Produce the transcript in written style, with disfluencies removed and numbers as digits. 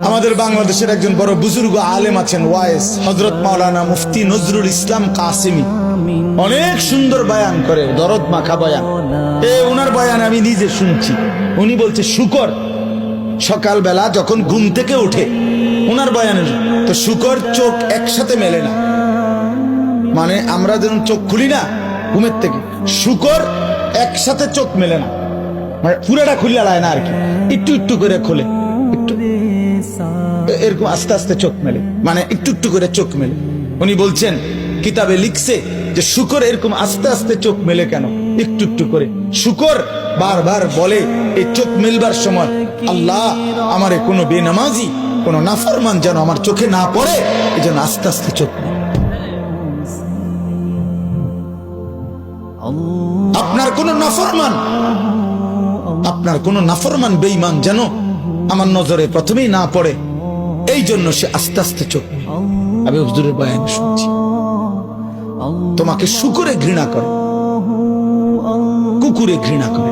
আমাদের বাংলাদেশের একজন বড় বুজুর্গ আলেম আছেন ওয়াইস হযরত মাওলানা মুফতি নজরুল ইসলাম কাসেমি, অনেক সুন্দর বয়ান করে, দরদ মাখা বয়ান। ওনার বয়ান আমি নিজে শুনছি। উনি বলছে শুকর সকালবেলা যখন ঘুম থেকে উঠে, ওনার বয়ানের তো শুকর চোখ একসাথে মেলে না, মানে আমরা যেমন চোখ খুলি না ঘুমের থেকে, শুকর একসাথে চোখ মেলে না, মানে পুরাটা খুলে লায় না আর কি, একটু একটু করে খোলে, একটু এরকম আস্তে আস্তে চোখ মেলে, মানে একটু একটু করে চোখ মেলে। উনি বলছেন কিতাবে লিখছে যে শুকর এরকম আস্তে আস্তে চোখ মেলে কেন, একটু একটু করে। শুকর বারবার বলে এই চোখ মেলবার সময়, আল্লাহ আমারে কোনো বেনামাজি কোনো নাফরমান যেন আমার চোখে না পড়ে, এই জন্য আস্তে আস্তে চোখ মেলে। আপনার কোন নাফরমান বেঈমান যেন আমার নজরে প্রথমেই না পড়ে, এই জন্য সে আস্তে আস্তে চোখ মেলে। আমি হুজুরের বয়ান শুনছি। তোমাকে শুকরে ঘৃণা করে, কুকুরে ঘৃণা করে।